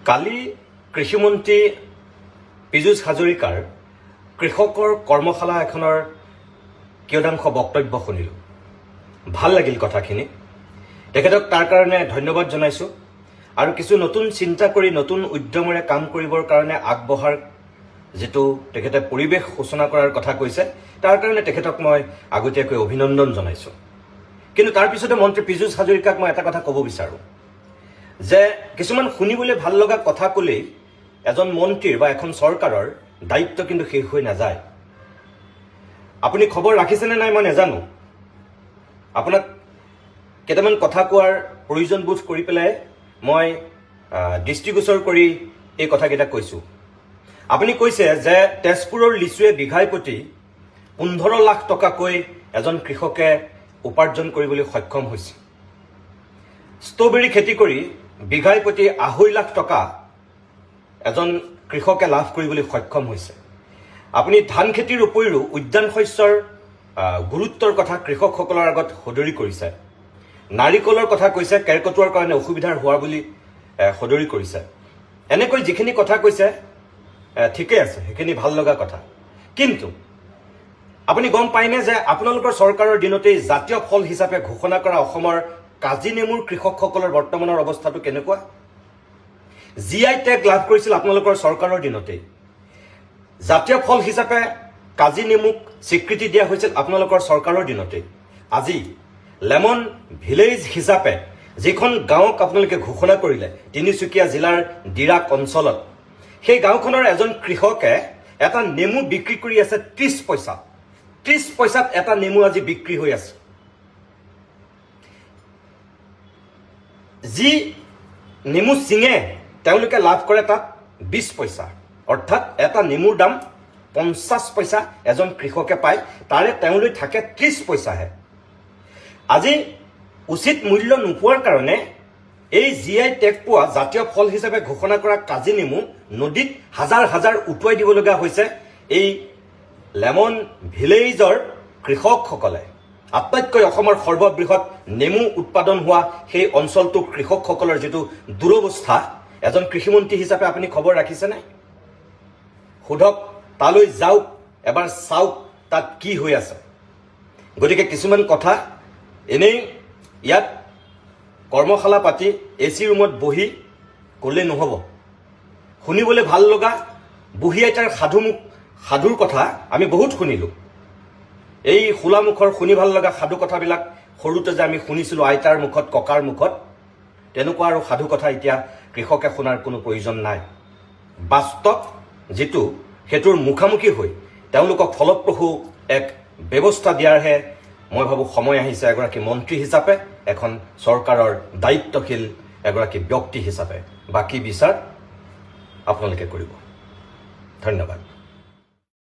কালি কৃষিমন্ত্ৰী পীযুষ হাজৰিকাৰ কৃষকৰ কৰ্মশালা এখনৰ কিয়দাংশ বক্তব্য শুনিলোঁ। ভাল লাগিল কথাখিনি। তেখেতক তাৰ কাৰণে ধন্যবাদ জনাইছোঁ আৰু কিছু নতুন চিন্তা কৰি নতুন উদ্যমেৰে কাম কৰিবৰ কাৰণে আগবঢ়াৰ যিটো তেখেতে পৰিৱেশ সূচনা কৰাৰ কথা কৈছে, তাৰ কাৰণে তেখেতক মই আগতীয়াকৈ অভিনন্দন জনাইছোঁ। কিন্তু তাৰ পিছতে মন্ত্ৰী পীযুষ হাজৰিকাক মই এটা কথা ক'ব বিচাৰোঁ যে কিছুমান শুনিবলৈ ভাল লগা কথা ক'লেই এজন মন্ত্ৰীৰ বা এখন চৰকাৰৰ দায়িত্ব কিন্তু শেষ হৈ নাযায়। আপুনি খবৰ ৰাখিছেনে নাই মই নাজানো। আপোনাক কেইটামান কথা কোৱাৰ প্ৰয়োজন বোধ কৰি পেলাই মই দৃষ্টিগোচৰ কৰি এই কথাকেইটা কৈছোঁ। আপুনি কৈছে যে তেজপুৰৰ লিচুৱে বিঘাই প্ৰতি 15 লাখ টকাকৈ এজন কৃষকে উপাৰ্জন কৰিবলৈ সক্ষম হৈছে। ষ্ট্ৰবেৰী খেতি কৰি বিঘাই প্ৰতি 2.5 লাখ টকা এজন কৃষকে লাভ কৰিবলৈ সক্ষম হৈছে। আপুনি ধান খেতিৰ উপৰিও উদ্যান শস্যৰ গুৰুত্বৰ কথা কৃষকসকলৰ আগত সদৰি কৰিছে। নাৰিকলৰ কথা কৈছে, কেৰ্কেটুৱাৰ কাৰণে অসুবিধাৰ হোৱা বুলি সদৰি কৰিছে। এনেকৈ যিখিনি কথা কৈছে ঠিকেই আছে, সেইখিনি ভাল লগা কথা। কিন্তু আপুনি গম পায়নে যে আপোনালোকৰ চৰকাৰৰ দিনতেই জাতীয় ফল হিচাপে ঘোষণা কৰা অসমৰ কাজি নেমুৰ কৃষকসকলৰ বৰ্তমানৰ অৱস্থাটো কেনেকুৱা? GI টেগ লাভ কৰিছিল আপোনালোকৰ চৰকাৰৰ দিনতেই। জাতীয় ফল হিচাপে কাজি নেমুক স্বীকৃতি দিয়া হৈছিল আপোনালোকৰ চৰকাৰৰ দিনতেই। আজি লেমন ভিলেজ হিচাপে যিখন গাঁৱক আপোনালোকে ঘোষণা কৰিলে তিনিচুকীয়া জিলাৰ ডিৰাক অঞ্চলত, সেই গাঁওখনৰ এজন কৃষকে এটা নেমু বিক্ৰী কৰি আছে 30 পইচা। 30 পইচাত এটা নেমু আজি বিক্ৰী হৈ আছে। যি নেমু চিঙে তেওঁলোকে লাভ কৰে তাত 20 পইচা, অৰ্থাৎ এটা নেমুৰ দাম 50 পইচা এজন কৃষকে পায়, তাৰে তেওঁলৈ থাকে 30 পইচাহে। আজি উচিত মূল্য নোপোৱাৰ কাৰণে এই GI টেগ পোৱা জাতীয় ফল হিচাপে ঘোষণা কৰা কাজি নেমু নদীত হাজাৰ হাজাৰ উটুৱাই দিবলগীয়া হৈছে এই লেমন ভিলেজৰ কৃষকসকলে। আটাইতকৈ অসমৰ সৰ্ববৃহৎ নেমু উৎপাদন হোৱা সেই অঞ্চলটোৰ কৃষকসকলৰ যিটো দুৰৱস্থা, এজন কৃষিমন্ত্ৰী হিচাপে আপুনি খবৰ ৰাখিছেনে? সোধক, তালৈ যাওক, এবাৰ চাওক তাত কি হৈ আছে। গতিকে কিছুমান কথা এনেই ইয়াত কৰ্মশালা পাতি AC ৰুমত বহি ক'লে নহ'ব। শুনিবলৈ ভাল লগা বুঢ়ী আইতাৰ সাধুৰ কথা আমি বহুত শুনিলোঁ। এই খোলামুখৰ শুনি ভাল লগা সাধু কথাবিলাক সৰুতে যে আমি শুনিছিলোঁ আইতাৰ মুখত, ককাৰ মুখত, তেনেকুৱা আৰু সাধু কথা এতিয়া কৃষকে শুনাৰ কোনো প্ৰয়োজন নাই। বাস্তৱ যিটো, সেইটোৰ মুখামুখি হৈ তেওঁলোকক ফলপ্ৰসূ এক ব্যৱস্থা দিয়াৰহে মই ভাবোঁ সময় আহিছে এগৰাকী মন্ত্ৰী হিচাপে, এখন চৰকাৰৰ দায়িত্বশীল এগৰাকী ব্যক্তি হিচাপে। বাকী বিচাৰ আপোনালোকে কৰিব। ধন্যবাদ।